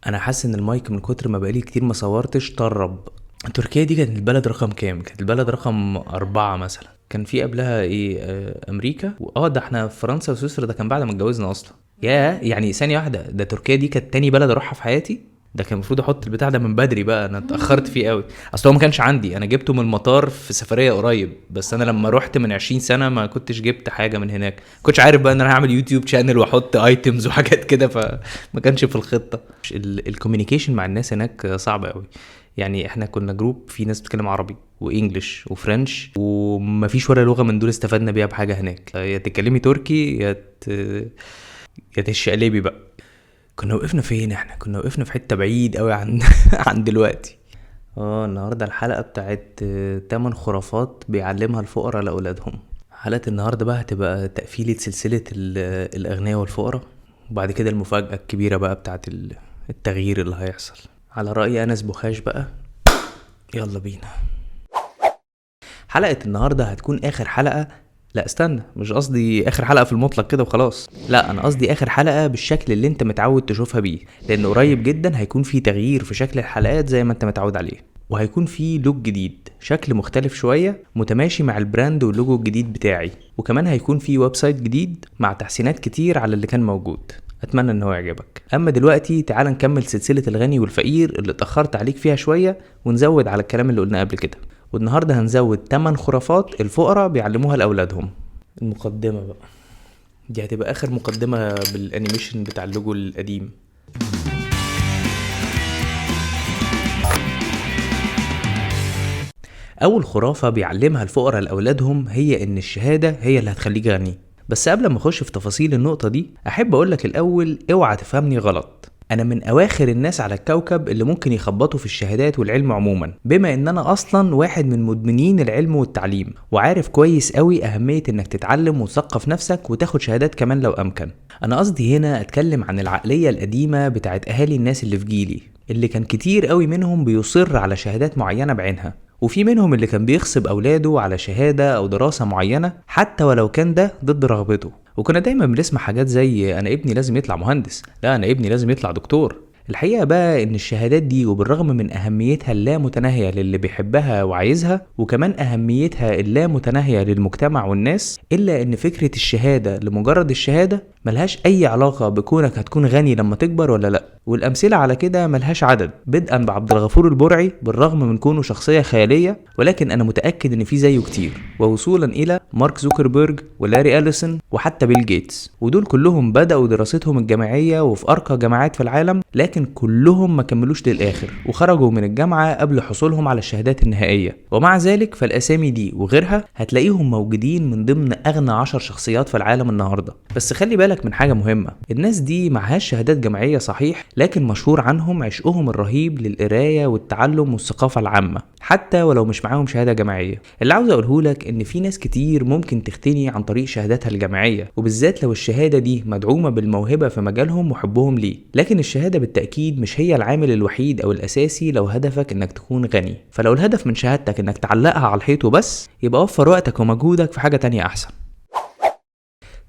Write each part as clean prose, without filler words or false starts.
انا حاسس ان المايك من كتر ما بقالي كتير ما صورتش طرب. تركيا دي كانت البلد رقم كام؟ كانت البلد رقم 4 مثلا. كان في قبلها ايه؟ امريكا ده احنا في فرنسا وسويسرا، ده كان بعد ما اتجوزنا اصلا. يعني ثانية واحدة، ده تركيا دي كانت تاني بلد اروحها في حياتي. ده كان المفروض احط البتاع ده من بدري بقى، انا اتاخرت فيه قوي. اصل هو ما كانش عندي، انا جبته من المطار في سفريه قريب، بس انا لما رحت من 20 سنه ما كنتش جبت حاجه من هناك. كنتش عارف بقى ان انا هعمل يوتيوب شانل واحط ايتمز وحاجات كده، فما كانش في الخطه. الكوميونيكيشن مع الناس هناك صعب قوي. يعني احنا كنا جروب في ناس بتتكلم عربي وانجلش وفرنش، ومفيش ولا لغه من دول استفدنا بيها بحاجه هناك. يا تتكلمي تركي يا تشقلبي بقى. كنا وقفنا فين؟ احنا كنا وقفنا في حتة بعيد قوي عن عن دلوقتي. النهارده الحلقة بتاعت 8 خرافات بيعلمها الفقراء لأولادهم. حلقة النهارده بقى هتبقى تقفيلة سلسلة الأغنياء والفقراء، وبعد كده المفاجأة الكبيرة بقى بتاعت التغيير اللي هيحصل على رأي أنس بوخاش بقى. يلا بينا. حلقة النهارده هتكون آخر حلقة. لا استنى، مش قصدي اخر حلقه في المطلق كده وخلاص، لا انا قصدي اخر حلقه بالشكل اللي انت متعود تشوفها بيه، لان قريب جدا هيكون في تغيير في شكل الحلقات زي ما انت متعود عليه. وهيكون في لوك جديد، شكل مختلف شويه متماشي مع البراند واللوجو الجديد بتاعي، وكمان هيكون في ويب سايت جديد مع تحسينات كتير على اللي كان موجود. اتمنى ان هو يعجبك. اما دلوقتي تعال نكمل سلسله الغني والفقير اللي اتاخرت عليك فيها شويه، ونزود على الكلام اللي قلناه قبل كده. والنهارده هنزود 8 خرافات الفقراء بيعلموها لاولادهم. المقدمه بقى دي هتبقى اخر مقدمه بالانيميشن بتاع اللوجو القديم. اول خرافه بيعلمها الفقراء لاولادهم هي ان الشهاده هي اللي هتخليك غني. بس قبل ما اخش في تفاصيل النقطه دي، احب اقولك الاول اوعى تفهمني غلط. انا من اواخر الناس على الكوكب اللي ممكن يخبطوا في الشهادات والعلم عموما، بما ان انا اصلا واحد من مدمنين العلم والتعليم، وعارف كويس قوي اهمية انك تتعلم وتثقف نفسك وتاخد شهادات كمان لو امكن. انا قصدي هنا اتكلم عن العقلية القديمة بتاعت اهالي الناس اللي في جيلي، اللي كان كتير قوي منهم بيصر على شهادات معينة بعينها، وفي منهم اللي كان بيغصب اولاده على شهادة او دراسة معينة حتى ولو كان ده ضد رغبته. وكنا دايما بنسمع حاجات زي انا ابني لازم يطلع مهندس، لا انا ابني لازم يطلع دكتور. الحقيقة بقى ان الشهادات دي وبالرغم من اهميتها اللامتناهية للي بيحبها وعايزها، وكمان اهميتها اللامتناهية للمجتمع والناس، الا ان فكرة الشهادة لمجرد الشهادة ملهاش اي علاقة بكونك هتكون غني لما تكبر ولا لا. والامثلة على كده ملهاش عدد، بدءا بعبد الغفور البرعي بالرغم من كونه شخصية خيالية، ولكن انا متأكد ان في زيه كتير، ووصولا الى مارك زوكربيرج ولاري أليسون وحتى بيل جيتس. ودول كلهم بدأوا دراستهم الجامعية وفي ارقى جامعات في العالم، لكن كلهم ما كملوش للاخر وخرجوا من الجامعة قبل حصولهم على الشهادات النهائية. ومع ذلك فالاسامي دي وغيرها هتلاقيهم موجودين من ضمن اغنى 10 شخصيات في العالم النهاردة. بس خلي بالك من حاجة مهمة، الناس دي معهاش شهادات جامعية صحيح، لكن مشهور عنهم عشقهم الرهيب للقراية والتعلم والثقافة العامة حتى ولو مش معاهم شهادة جامعية. اللي عاوز اقوله لك ان في ناس كتير ممكن تغتني عن طريق شهاداتها الجامعية، وبالذات لو الشهادة دي مدعومة بالموهبة في مجالهم وحبهم ليه. لكن الشهادة بالتأكيد مش هي العامل الوحيد او الاساسي لو هدفك انك تكون غني. فلو الهدف من شهادتك انك تعلقها على الحيط وبس، يبقى وفر وقتك ومجهودك في حاجة تانية احسن.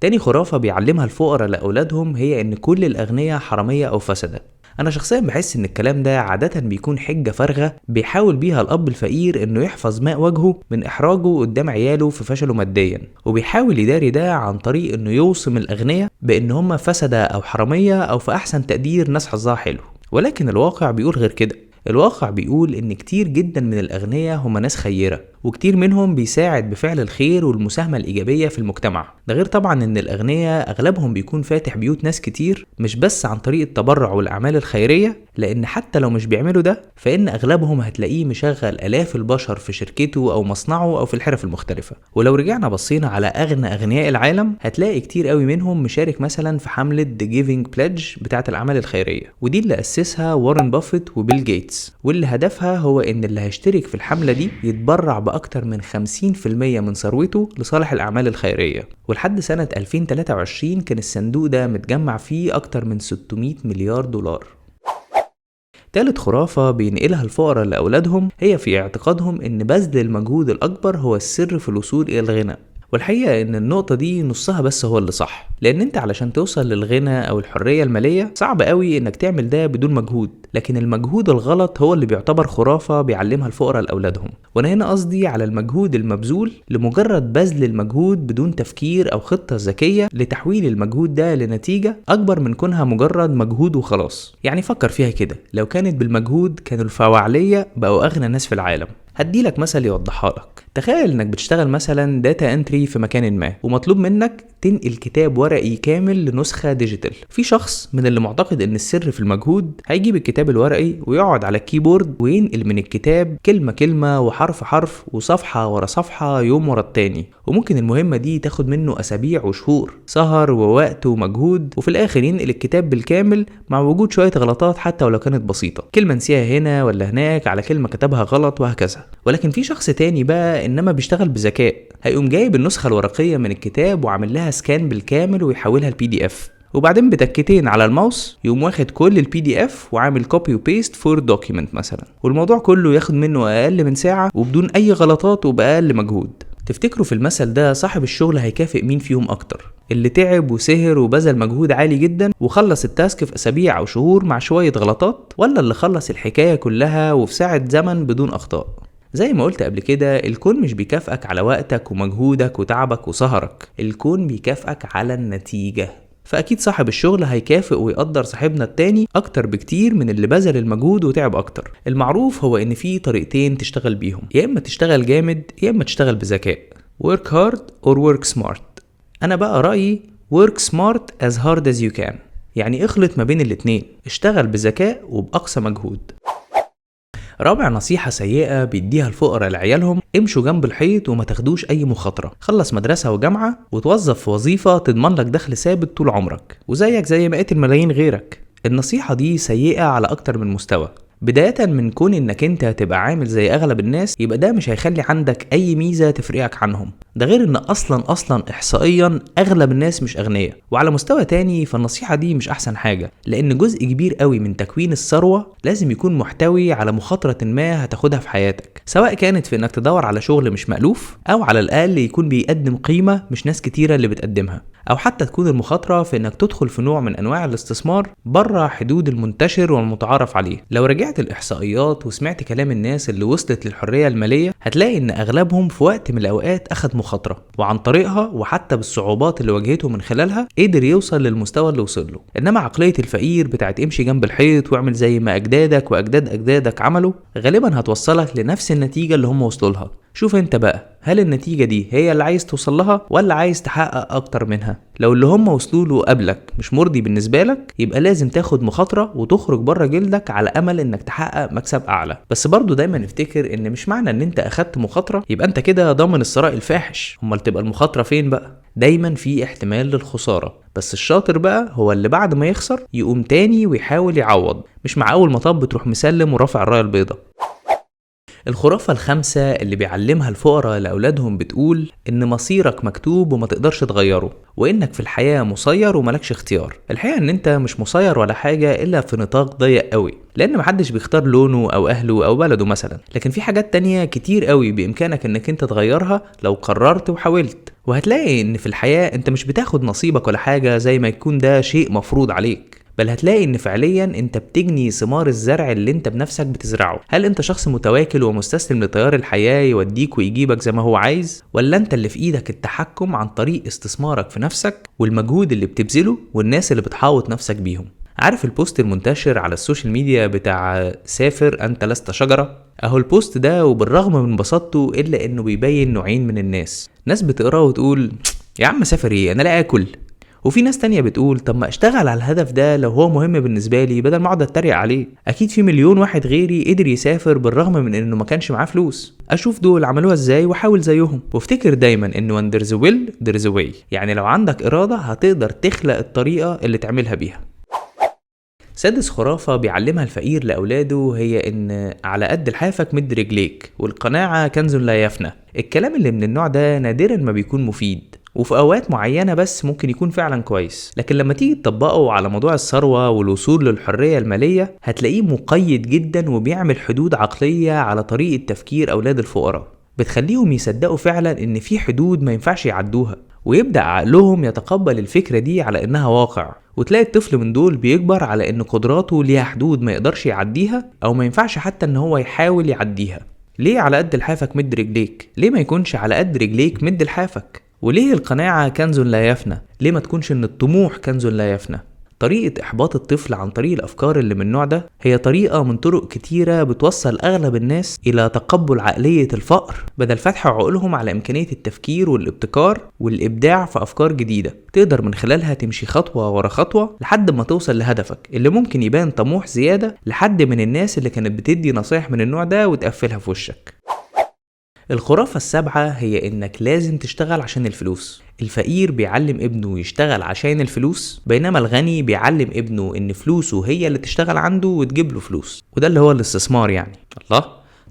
تاني خرافة بيعلمها الفقراء لأولادهم هي إن كل الأغنياء حرامية أو فسدة. أنا شخصيا بحس إن الكلام ده عادة بيكون حجة فارغة بيحاول بيها الأب الفقير إنه يحفظ ماء وجهه من إحراجه قدام عياله في فشله ماديا، وبيحاول يداري ده عن طريق إنه يوصم الأغنياء بإن هم فسدة أو حرامية أو في أحسن تقدير ناس حظها حلو. ولكن الواقع بيقول غير كده. الواقع بيقول ان كتير جدا من الاغنياء هم ناس خيرة، وكتير منهم بيساعد بفعل الخير والمساهمة الايجابية في المجتمع. ده غير طبعا ان الاغنياء اغلبهم بيكون فاتح بيوت ناس كتير مش بس عن طريق التبرع والاعمال الخيرية، لان حتى لو مش بيعملوا ده فان اغلبهم هتلاقيه مشغل الاف البشر في شركته او مصنعه او في الحرف المختلفة. ولو رجعنا بصينا على اغنى اغنياء العالم هتلاقي كتير قوي منهم مشارك مثلا في حملة The Giving Pledge بتاعة الاعمال الخيرية، ودي اللي اسسها وارن بافيت وبيل جيتس، واللي هدفها هو ان اللي هيشترك في الحملة دي يتبرع باكتر من 50% من ثروته لصالح الاعمال الخيرية. ولحد سنة 2023 كان الصندوق ده متجمع فيه اكتر من 600 مليار دولار. تالت خرافة بينقلها الفقراء لأولادهم هي في اعتقادهم ان بذل المجهود الأكبر هو السر في الوصول إلى الغنى. والحقيقة ان النقطة دي نصها بس هو اللي صح، لان انت علشان توصل للغنى او الحرية المالية صعب قوي انك تعمل ده بدون مجهود، لكن المجهود الغلط هو اللي بيعتبر خرافة بيعلمها الفقراء لأولادهم. وانا هنا قصدي على المجهود المبذول لمجرد بذل المجهود بدون تفكير او خطة ذكية لتحويل المجهود ده لنتيجة اكبر من كونها مجرد مجهود وخلاص. يعني فكر فيها كده، لو كانت بالمجهود كانوا الفواعلية بقوا اغنى ناس في العالم. هديلك مثل يوضحها لك. تخيل انك بتشتغل مثلا داتا انتري في مكان ما، ومطلوب منك تنقل كتاب ورقي كامل لنسخة ديجيتال. في شخص من اللي معتقد ان السر في المجهود هيجيب الكتاب الورقي ويقعد على الكيبورد وينقل من الكتاب كلمة كلمة وحرف حرف وصفحة ورا صفحة يوم ورا التاني، وممكن المهمة دي تاخد منه اسابيع وشهور سهر ووقت ومجهود، وفي الاخر ينقل الكتاب بالكامل مع وجود شوية غلطات حتى ولو كانت بسيطة، كلمة نسيها هنا ولا هناك على كلمة كتبها غلط وهكذا. ولكن في شخص تاني بقى انما بيشتغل بذكاء، هيقوم جايب النسخة الورقية من الكتاب وعامل لها سكان بالكامل ويحولها لPDF، وبعدين بتكتين على الماوس يقوم واخد كل الPDF وعامل كوبي وبيست فور دوكيمنت مثلا، والموضوع كله ياخد منه اقل من ساعة وبدون اي غلطات وباقل مجهود. تفتكروا في المثل ده صاحب الشغل هيكافئ مين فيهم اكتر؟ اللي تعب وسهر وبذل مجهود عالي جدا وخلص التاسك في اسابيع او شهور مع شوية غلطات، ولا اللي خلص الحكاية كلها وفي ساعة زمن بدون اخطاء؟ زي ما قلت قبل كده، الكون مش بيكافئك على وقتك ومجهودك وتعبك وسهرك، الكون بيكافئك على النتيجة. فأكيد صاحب الشغل هيكافئ ويقدر صاحبنا التاني أكتر بكتير من اللي بذل المجهود وتعب أكتر. المعروف هو إن في طريقتين تشتغل بيهم، يا إما تشتغل جامد يا إما تشتغل بذكاء. work hard or work smart. أنا بقى رأيي work smart as hard as you can، يعني اخلط ما بين الاتنين، اشتغل بذكاء وبأقصى مجهود. رابع نصيحة سيئة بيديها الفقراء لعيالهم: امشوا جنب الحيط وما تاخدوش اي مخاطرة. خلص مدرسة وجامعة وتوظف في وظيفة تضمن لك دخل ثابت طول عمرك وزيك زي مئات الملايين غيرك. النصيحة دي سيئة على اكتر من مستوى. بداية من كون انك انت تبقى عامل زي اغلب الناس، يبقى ده مش هيخلي عندك اي ميزة تفرقك عنهم، ده غير ان اصلا احصائيا اغلب الناس مش اغنياء. وعلى مستوى تاني فالنصيحة دي مش احسن حاجة، لان جزء كبير قوي من تكوين الثروة لازم يكون محتوي على مخاطرة ما هتاخدها في حياتك، سواء كانت في انك تدور على شغل مش مألوف، او على الاقل يكون بيقدم قيمة مش ناس كتيرة اللي بتقدمها، او حتى تكون المخاطرة في انك تدخل في نوع من انواع الاستثمار بره حدود المنتشر والمتعارف عليه. لو رجعت الاحصائيات وسمعت كلام الناس اللي وصلت للحرية المالية، هتلاقي ان اغلبهم في وقت من الاوقات اخد مخاطرة، وعن طريقها وحتى بالصعوبات اللي واجهته من خلالها قدر يوصل للمستوى اللي وصل له. انما عقلية الفقير بتاعت امشي جنب الحيط واعمل زي ما اجدادك واجداد اجدادك عملوا، غالبا هتوصلك لنفس النتيجة اللي هم وصلوا لها. شوف انت بقى، هل النتيجة دي هي اللي عايز توصل لها ولا عايز تحقق اكتر منها؟ لو اللي هم وصلوا له قبلك مش مرضي بالنسبة لك، يبقى لازم تاخد مخاطرة وتخرج بره جلدك على امل انك تحقق مكسب اعلى. بس برضو دايما نفتكر ان مش معنى ان انت اخدت مخاطرة يبقى انت كده ضامن الثراء الفاحش. امال تبقى المخاطرة فين بقى؟ دايما في احتمال للخسارة، بس الشاطر بقى هو اللي بعد ما يخسر يقوم تاني ويحاول يعوض، مش مع اول مطب تروح مسلم ورافع الراية البيضاء. الخرافة الخامسة اللي بيعلمها الفقراء لأولادهم بتقول إن مصيرك مكتوب وما تقدرش تغيره، وإنك في الحياة مسير وملكش اختيار. الحقيقة إن أنت مش مسير ولا حاجة إلا في نطاق ضيق قوي، لأن محدش بيختار لونه أو أهله أو بلده مثلا، لكن في حاجات تانية كتير قوي بإمكانك إنك أنت تغيرها لو قررت وحاولت. وهتلاقي إن في الحياة أنت مش بتاخد نصيبك ولا حاجة زي ما يكون ده شيء مفروض عليك، بل هتلاقي ان فعليا انت بتجني ثمار الزرع اللي انت بنفسك بتزرعه. هل انت شخص متواكل ومستسلم لتيار الحياة يوديك ويجيبك زي ما هو عايز، ولا انت اللي في ايدك التحكم عن طريق استثمارك في نفسك والمجهود اللي بتبذله والناس اللي بتحاوط نفسك بيهم؟ عارف البوست المنتشر على السوشيال ميديا بتاع سافر انت لست شجرة؟ اهو البوست ده وبالرغم من بساطته الا انه بيبين نوعين من الناس. ناس بتقراه وتقول يا عم سافر ايه، انا لا اكل. وفي ناس تانية بتقول طب ما اشتغل على الهدف ده لو هو مهم بالنسبة لي بدل ما اقعد اتريق عليه. اكيد في مليون واحد غيري قدر يسافر بالرغم من انه ما كانش معاه فلوس. اشوف دول عملوها ازاي واحاول زيهم. وافتكر دايما انه when there's a will there's a way، يعني لو عندك ارادة هتقدر تخلق الطريقة اللي تعملها بيها. سادس خرافة بيعلمها الفقير لأولاده هي إن على قد لحافك مد رجليك، والقناعة كنز لا يفنى. الكلام اللي من النوع ده نادرا ما بيكون مفيد، وفي أوقات معينة بس ممكن يكون فعلا كويس، لكن لما تيجي تطبقه على موضوع الثروة والوصول للحرية المالية هتلاقيه مقيد جدا وبيعمل حدود عقلية على طريقة تفكير أولاد الفقراء. بتخليهم يصدقوا فعلا ان في حدود ما ينفعش يعدوها، ويبدأ عقلهم يتقبل الفكرة دي على انها واقع. وتلاقي الطفل من دول بيكبر على ان قدراته ليها حدود ما يقدرش يعديها، او ما ينفعش حتى ان هو يحاول يعديها. ليه على قد لحافك مد رجليك؟ ليه ما يكونش على قد رجليك مد لحافك؟ وليه القناعة كنز لا يفنى؟ ليه ما تكونش ان الطموح كنز لا يفنى؟ طريقة إحباط الطفل عن طريق الأفكار اللي من النوع ده هي طريقة من طرق كتيرة بتوصل أغلب الناس إلى تقبل عقلية الفقر، بدل فتح عقولهم على إمكانية التفكير والابتكار والإبداع في أفكار جديدة تقدر من خلالها تمشي خطوة ورا خطوة لحد ما توصل لهدفك اللي ممكن يبان طموح زيادة لحد من الناس اللي كانت بتدي نصايح من النوع ده وتقفلها في وشك. الخرافة السابعة هي انك لازم تشتغل عشان الفلوس. الفقير بيعلم ابنه يشتغل عشان الفلوس، بينما الغني بيعلم ابنه ان فلوسه هي اللي تشتغل عنده وتجيب له فلوس، وده اللي هو الاستثمار يعني. الله،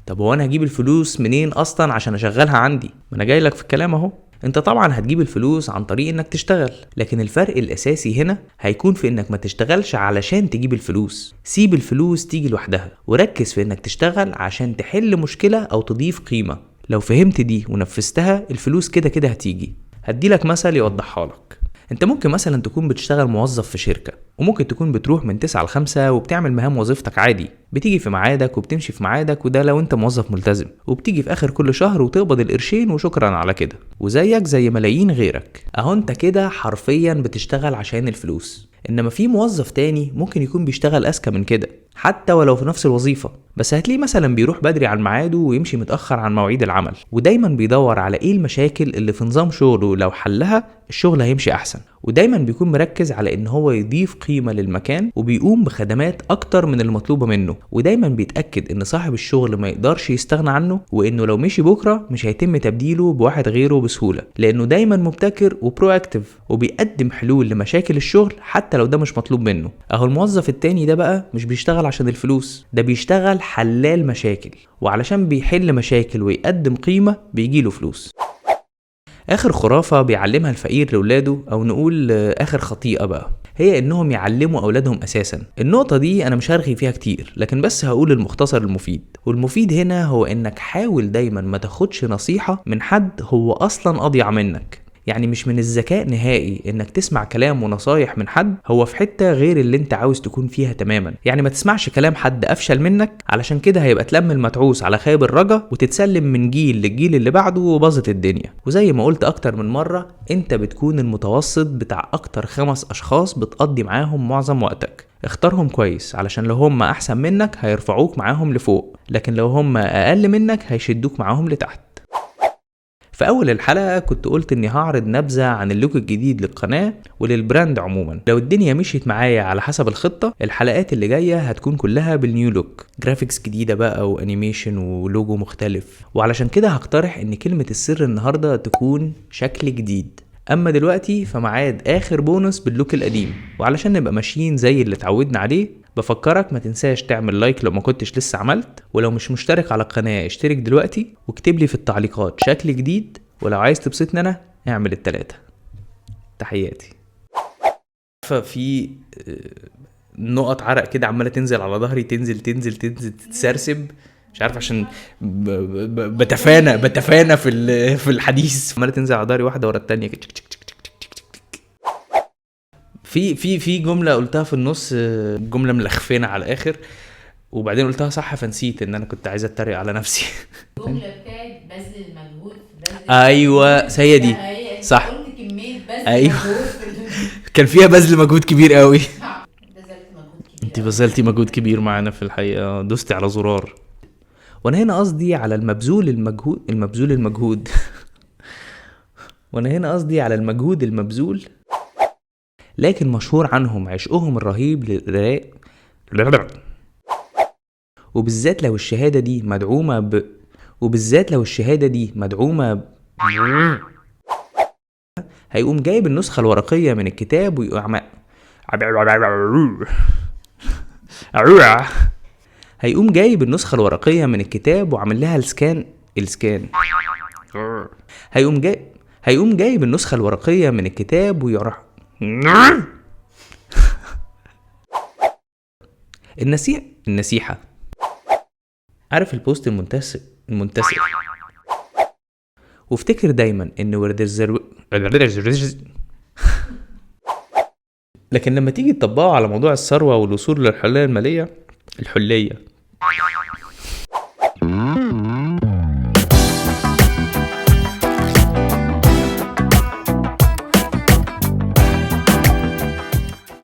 طب هو انا هجيب الفلوس منين اصلا عشان اشغلها عندي؟ ما انا جاي لك في الكلام اهو. انت طبعا هتجيب الفلوس عن طريق انك تشتغل، لكن الفرق الاساسي هنا هيكون في انك ما تشتغلش علشان تجيب الفلوس. سيب الفلوس تيجي لوحدها وركز في انك تشتغل عشان تحل مشكلة او تضيف قيمة. لو فهمت دي ونفذتها الفلوس كده كده هتيجي. هديلك مثل يوضحها لك. انت ممكن مثلا تكون بتشتغل موظف في شركة، وممكن تكون بتروح من 9 ل5 وبتعمل مهام وظيفتك عادي، بتيجي في ميعادك وبتمشي في ميعادك، وده لو انت موظف ملتزم، وبتيجي في اخر كل شهر وتقبض القرشين وشكرا على كده، وزيك زي ملايين غيرك. اهو انت كده حرفيا بتشتغل عشان الفلوس. انما في موظف تاني ممكن يكون بيشتغل اذكى من كده حتى ولو في نفس الوظيفة، بس هتلاقيه مثلا بيروح بدري عن ميعاده ويمشي متأخر عن مواعيد العمل، ودايما بيدور على ايه المشاكل اللي في نظام شغله لو حلها الشغل هيمشي احسن، ودايما بيكون مركز على ان هو يضيف قيمة للمكان وبيقوم بخدمات اكتر من المطلوبة منه، ودايما بيتأكد ان صاحب الشغل ما يقدرش يستغنى عنه، وانه لو مشي بكرة مش هيتم تبديله بواحد غيره بسهولة، لانه دايما مبتكر وبرو اكتيف وبيقدم حلول لمشاكل الشغل حتى لو ده مش مطلوب منه. اهو الموظف التاني ده بقى مش بيشتغل عشان الفلوس، ده بيشتغل حلال مشاكل، وعلشان بيحل مشاكل ويقدم قيمة بيجيله فلوس. اخر خرافة بيعلمها الفقير لولاده، او نقول اخر خطيئة بقى، هي انهم يعلموا اولادهم اساسا. النقطة دي انا مش هرغي فيها كتير، لكن بس هقول المختصر المفيد، والمفيد هنا هو انك حاول دايما ما تاخدش نصيحة من حد هو اصلا اضيع منك. يعني مش من الذكاء نهائي انك تسمع كلام ونصايح من حد هو في حتة غير اللي انت عاوز تكون فيها تماما. يعني ما تسمعش كلام حد افشل منك، علشان كده هيبقى تلم المتعوس على خيب الرجا وتتسلم من جيل للجيل اللي بعده وباظت الدنيا. وزي ما قلت اكتر من مرة، انت بتكون المتوسط بتاع اكتر 5 اشخاص بتقضي معاهم معظم وقتك. اختارهم كويس، علشان لو هم احسن منك هيرفعوك معاهم لفوق، لكن لو هم اقل منك هيشدوك معاهم لتحت. في أول الحلقة كنت قلت إني هعرض نبذة عن اللوك الجديد للقناة وللبراند عموما. لو الدنيا مشيت معايا على حسب الخطة، الحلقات اللي جاية هتكون كلها بالنيو لوك، جرافيكس جديدة بقى وانيميشن ولوجو مختلف. وعلشان كده هقترح إن كلمة السر النهاردة تكون شكل جديد. اما دلوقتي فمعاد اخر بونص باللوك القديم، وعلشان نبقى ماشيين زي اللي اتعودنا عليه بفكرك ما تنساش تعمل لايك لو ما كنتش لسه عملت، ولو مش مشترك على القناة اشترك دلوقتي، واكتب لي في التعليقات شكل جديد، ولو عايز تبسطني انا اعمل ال3. تحياتي. ففي نقط عرق كده عمالة تنزل على ظهري، تنزل تنزل تنزل تتسرسب، مش عارف عشان بتفانى في الحديث، عمالة تنزل على ظهري واحدة ورا التانية. في جملة قلتها في النص، جملة ملخفينة على الآخر، وبعدين قلتها صح فنسيت ان انا كنت عايز اتريق على نفسي. الجملة بتاعت بذل المجهود. ايوه هي دي صح. قلت كمية بذل أيوة. مجهود كان فيها بذل مجهود كبير قوي. بذلت مجهود كبير. انت بذلتي مجهود كبير معانا في الحقيقة، دوستي على زرار. وانا هنا قصدي على المبذول المجهود وانا هنا قصدي على المجهود المبذول، لكن مشهور عنهم عشقهم الرهيب للقراء، وبالذات لو الشهادة دي مدعومة هيقوم جايب النسخة الورقية من الكتاب ويقوم وعمل لها السكان. هيقوم جايب النسخة الورقية من الكتاب ويروح النسيحة. عارف البوست المنتشر وافتكر دايما ان لكن لما تيجي تطبقه على موضوع الثروة والوصول للحرية المالية